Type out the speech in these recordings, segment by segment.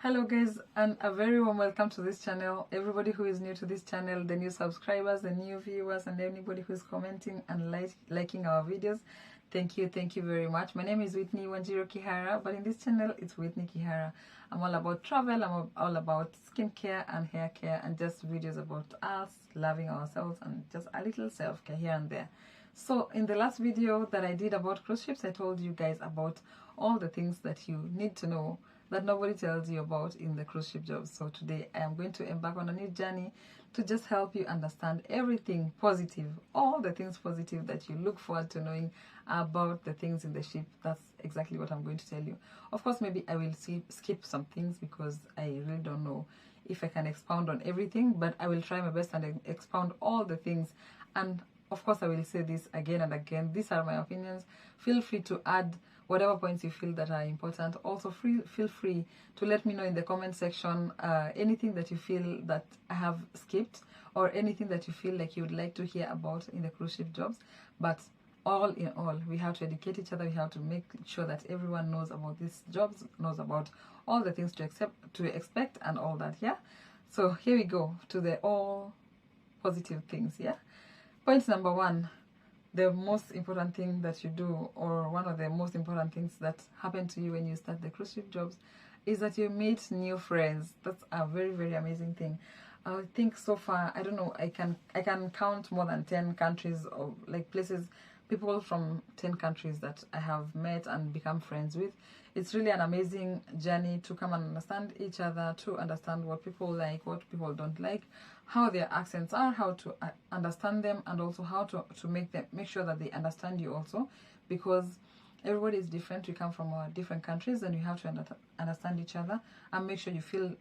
Hello guys, and a very warm welcome to this channel. Everybody who is new to this channel, the new subscribers, the new viewers, and anybody who is commenting and liking our videos, thank you very much. My name is Whitney Wanjiro Kihara, but in this channel it's Whitney Kihara. I'm all about travel, I'm all about skincare and hair care, and just videos about us, loving ourselves, and just a little self-care here and there. So in the last video that I did about cruise ships, I told you guys about all the things that you need to know that nobody tells you about in the cruise ship jobs. So today I am going to embark on a new journey to just help you understand everything positive, all the things positive that you look forward to knowing about the things in the ship. That's exactly what I'm going to tell you. Of course, maybe I will skip some things because I really don't know if I can expound on everything, but I will try my best and expound all the things. And of course, I will say this again and again. These are my opinions. Feel free to add whatever points you feel that are important. Also, feel free to let me know in the comment section anything that you feel that I have skipped, or anything that you feel like you would like to hear about in the cruise ship jobs. But all in all, we have to educate each other. We have to make sure that everyone knows about these jobs, knows about all the things to expect and all that. Yeah. So here we go to the all positive things. Yeah. Point number one. The most important thing that you do, or one of the most important things that happen to you when you start the cruise ship jobs, is that you meet new friends. That's a very amazing thing. I think so far, I don't know, I can count more than 10 countries, or like places, people from 10 countries that I have met and become friends with. It's really an amazing journey to come and understand each other, to understand what people like, what people don't like, how their accents are, how to understand them, and also how to make sure that they understand you also, because everybody is different. We come from different countries, and you have to understand each other and make sure you feel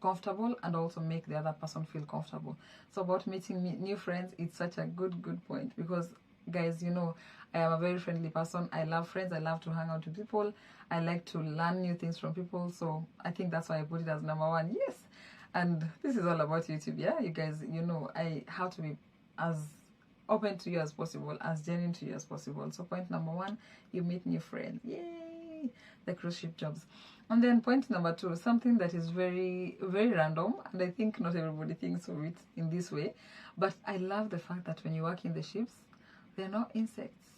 comfortable, and also make the other person feel comfortable. So about meeting new friends, it's such a good point, because guys, you know, I am a very friendly person. I love friends. I love to hang out with people. I like to learn new things from people. So I think that's why I put it as number one. Yes. And this is all about YouTube. Yeah, you guys, you know, I have to be as open to you as possible, as genuine to you as possible. So point number one, you meet new friends. Yay! The cruise ship jobs. And then point number two, something that is very random, and I think not everybody thinks of it in this way, but I love the fact that when you work in the ships, there are no insects,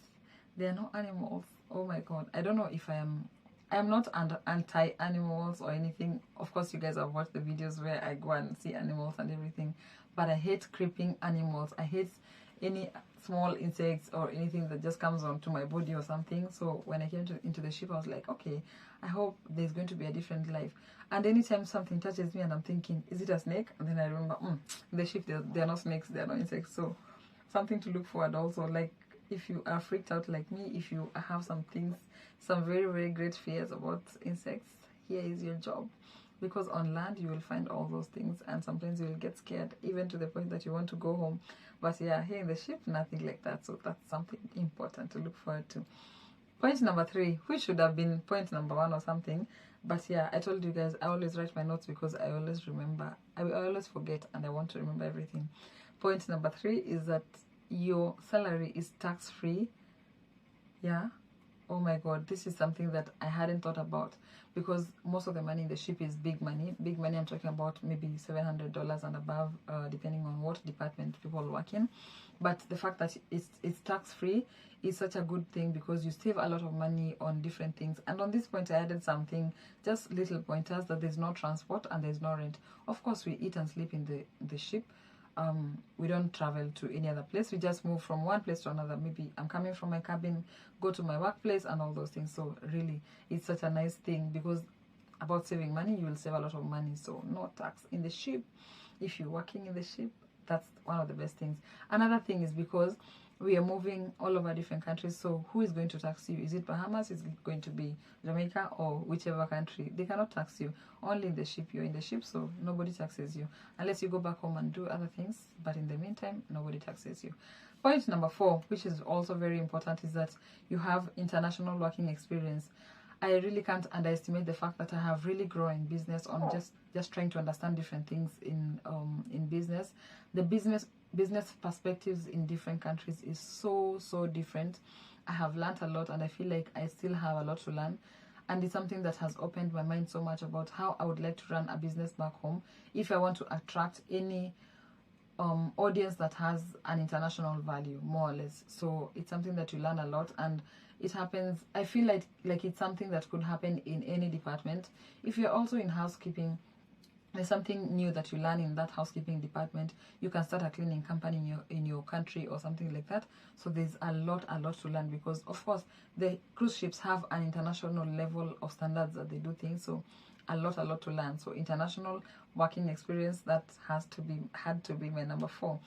there are no animals. Oh my god, I don't know if I am not anti-animals or anything. Of course, you guys have watched the videos where I go and see animals and everything, but I hate creeping animals. I hate any small insects or anything that just comes onto my body or something. So when I came into the ship, I was like, okay, I hope there's going to be a different life. And anytime something touches me and I'm thinking, is it a snake? And then I remember, in the ship there are no snakes, there are no insects. So something to look forward also. Like, if you are freaked out like me, if you have some very great fears about insects, here is your job. Because on land you will find all those things, and sometimes you will get scared even to the point that you want to go home. But yeah, here in the ship, nothing like that. So that's something important to look forward to. Point number three, which should have been point number one or something, but yeah, I told you guys I always write my notes because I always remember. I always forget, and I want to remember everything. Point number three is that your salary is tax-free. Yeah. Oh my god, this is something that I hadn't thought about, because most of the money in the ship is big money. Big money, I'm talking about maybe $700 and above, depending on what department people work in. But the fact that it's tax-free is such a good thing, because you save a lot of money on different things. And on this point, I added something, just little pointers, that there's no transport and there's no rent. Of course, we eat and sleep in the ship. We don't travel to any other place. We just move from one place to another. Maybe I'm coming from my cabin, go to my workplace, and all those things. So really, it's such a nice thing, because about saving money, you will save a lot of money. So no tax in the ship. If you're working in the ship, that's one of the best things. Another thing is because we are moving all over different countries, so who is going to tax you? Is it Bahamas? Is it going to be Jamaica, or whichever country? They cannot tax you. Only in the ship. You're in the ship, so nobody taxes you unless you go back home and do other things, but in the meantime, nobody taxes you. Point number four, which is also very important, is that you have international working experience. I really can't underestimate the fact that I have really grown in business on just trying to understand different things in business. The business perspectives in different countries is so different. I have learned a lot, and I feel like I still have a lot to learn. and it's something that has opened my mind so much about how I would like to run a business back home if I want to attract any audience that has an international value, more or less. So it's something that you learn a lot, and it happens, I feel like it's something that could happen in any department. If you're also in housekeeping, there's something new that you learn in that housekeeping department. You can start a cleaning company in your country or something like that. So there's a lot to learn, because of course the cruise ships have an international level of standards that they do things. So a lot to learn. So international working experience, that had to be my number 4.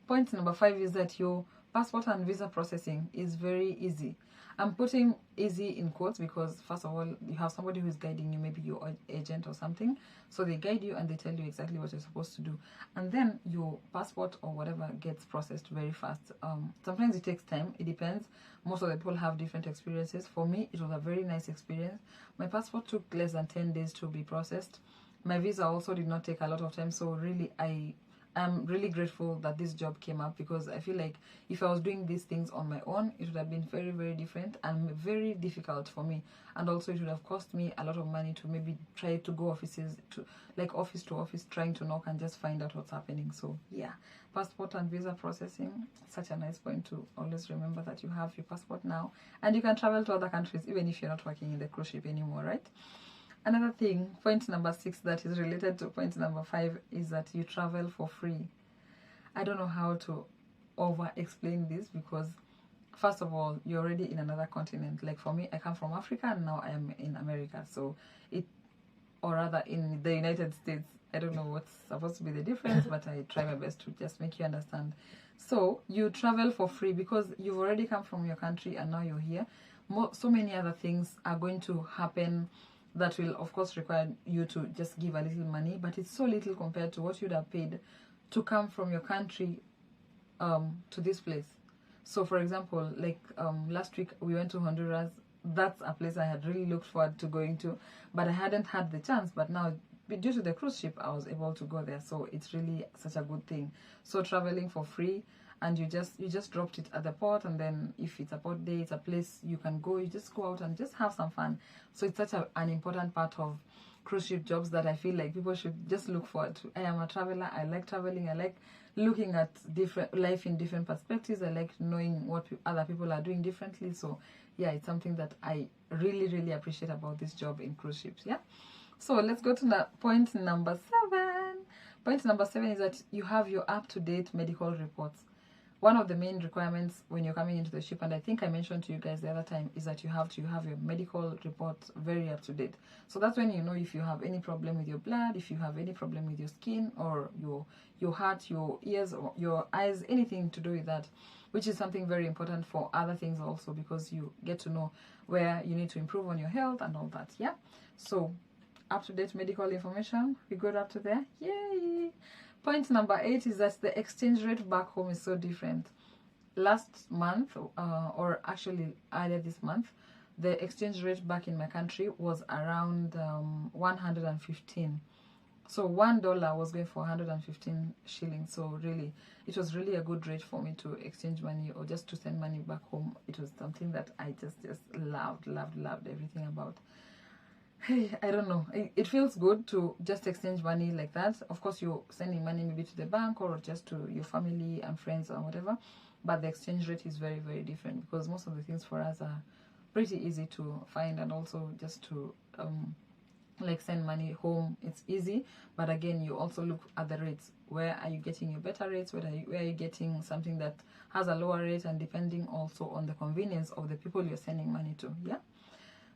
Point number 5 is that your passport and visa processing is very easy. I'm putting easy in quotes because, first of all, you have somebody who is guiding you, maybe your agent or something. So they guide you and they tell you exactly what you're supposed to do. And then your passport or whatever gets processed very fast. Sometimes it takes time. It depends. Most of the people have different experiences. For me, it was a very nice experience. My passport took less than 10 days to be processed. My visa also did not take a lot of time. So really, I'm really grateful that this job came up, because I feel like if I was doing these things on my own, it would have been very different and very difficult for me. And also it would have cost me a lot of money to maybe try to go office to office, trying to knock and just find out what's happening. So yeah, passport and visa processing, such a nice point to always remember that you have your passport now and you can travel to other countries even if you're not working in the cruise ship anymore, right? Another thing, point number 6, that is related to point number 5, is that you travel for free. I don't know how to over explain this, because first of all, you're already in another continent. Like for me, I come from Africa and now I am in America. So or rather in the United States. I don't know what's supposed to be the difference, but I try my best to just make you understand. So you travel for free because you've already come from your country and now you're here. So many other things are going to happen that will of course require you to just give a little money, but it's so little compared to what you'd have paid to come from your country to this place. So for example, like last week we went to Honduras. That's a place I had really looked forward to going to, but I hadn't had the chance. But now, due to the cruise ship, I was able to go there. So it's really such a good thing. So traveling for free, and you just dropped it at the port, and then if it's a port day, it's a place you can go. You just go out and just have some fun. So it's such an important part of cruise ship jobs that I feel like people should just look forward to. I am a traveler. I like traveling. I like looking at different life in different perspectives. I like knowing what other people are doing differently. So yeah, it's something that I really appreciate about this job in cruise ships. Yeah, so let's go to point number 7. Point number 7 is that you have your up-to-date medical reports. One of the main requirements when you're coming into the ship, and I think I mentioned to you guys the other time, is that you have to have your medical reports very up to date. So that's when you know if you have any problem with your blood, if you have any problem with your skin, or your heart, your ears, or your eyes, anything to do with that, which is something very important for other things also, because you get to know where you need to improve on your health and all that. Yeah, so up-to-date medical information, we got up to there. Yay! Point number 8 is that the exchange rate back home is so different. Last month, or actually earlier this month, the exchange rate back in my country was around 115. So $1 was going for 115 shillings. So really, it was really a good rate for me to exchange money or just to send money back home. It was something that I just loved everything about. Hey, I don't know. It feels good to just exchange money like that. Of course, you're sending money maybe to the bank or just to your family and friends or whatever. But the exchange rate is very different, because most of the things for us are pretty easy to find, and also just to like send money home, it's easy. But again, you also look at the rates. Where are you getting your better rates? Where are you getting something that has a lower rate, and depending also on the convenience of the people you're sending money to. Yeah.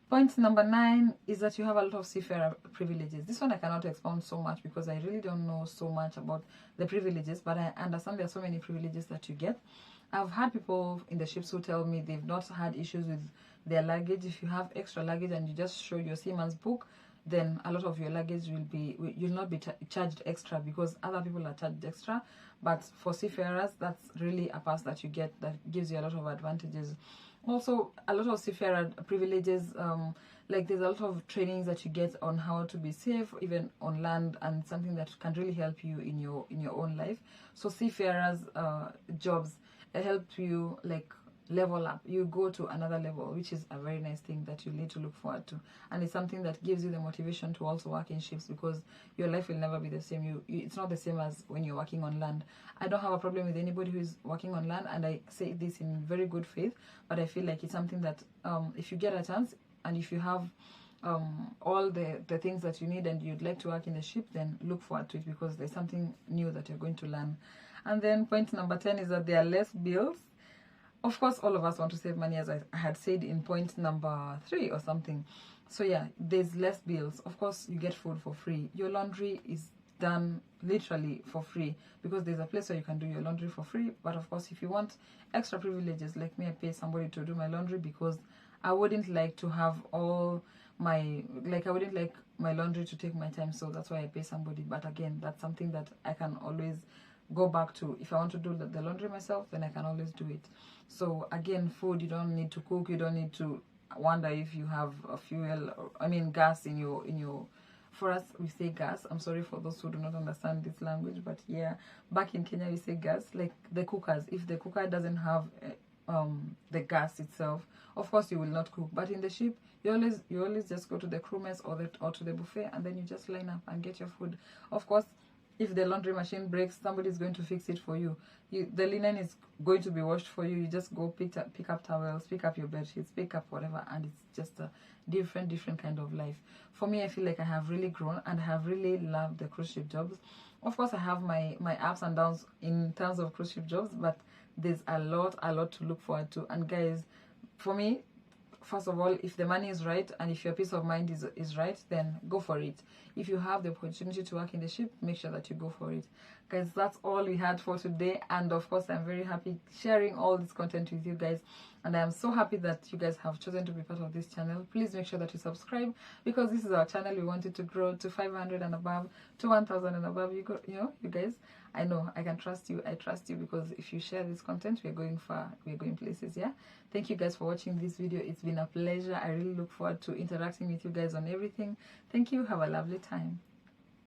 Point number 9 is that you have a lot of seafarer privileges. This one I cannot expound so much because I really don't know so much about the privileges, but I understand there are so many privileges that you get. I've had people in the ships who tell me they've not had issues with their luggage. If you have extra luggage and you just show your seaman's book, then a lot of your luggage you'll not be charged extra, because other people are charged extra. But for seafarers, that's really a pass that you get that gives you a lot of advantages. Also, a lot of seafarer privileges, like there's a lot of trainings that you get on how to be safe even on land, and something that can really help you in your own life. So seafarers jobs help you, like level up, you go to another level, which is a very nice thing that you need to look forward to. And it's something that gives you the motivation to also work in ships, because your life will never be the same. It's not the same as when you're working on land. I don't have a problem with anybody who is working on land, and I say this in very good faith, but I feel like it's something that if you get a chance, and if you have all the things that you need, and you'd like to work in the ship, then look forward to it, because there's something new that you're going to learn. And then point number 10 is that there are less bills. Of course, all of us want to save money, as I had said in point number 3 or something. So yeah, there's less bills. Of course, you get food for free. Your laundry is done literally for free, because there's a place where you can do your laundry for free. But of course, if you want extra privileges, like me, I pay somebody to do my laundry, because I wouldn't like to have all my, I wouldn't like my laundry to take my time, so that's why I pay somebody. But again, that's something that I can always go back to. If I want to do the laundry myself, then I can always do it. So again, food, you don't need to cook, you don't need to wonder if you have a fuel, gas in your for us, we say gas. I'm sorry for those who do not understand this language, but yeah, back in Kenya we say gas, like the cookers. If the cooker doesn't have the gas itself, of course you will not cook. But in the ship, you always just go to the crew mess or to the buffet, and then you just line up and get your food. Of course, if the laundry machine breaks, somebody is going to fix it for you. The linen is going to be washed for you. You just go pick up towels, pick up your bed sheets, pick up whatever, and it's just a different kind of life. For me, I feel like I have really grown, and I have really loved the cruise ship jobs. Of course, I have my ups and downs in terms of cruise ship jobs, but there's a lot to look forward to. And guys, for me, first of all, if the money is right and if your peace of mind is right, then go for it. If you have the opportunity to work in the ship, make sure that you go for it. Guys, that's all we had for today. And of course, I'm very happy sharing all this content with you guys. And I am so happy that you guys have chosen to be part of this channel. Please make sure that you subscribe, because this is our channel. We want it to grow to 500 and above, to 1000 and above. You guys, I know I can trust you. I trust you, because if you share this content, we're going far. We're going places. Yeah. Thank you guys for watching this video. It's been a pleasure. I really look forward to interacting with you guys on everything. Thank you. Have a lovely time.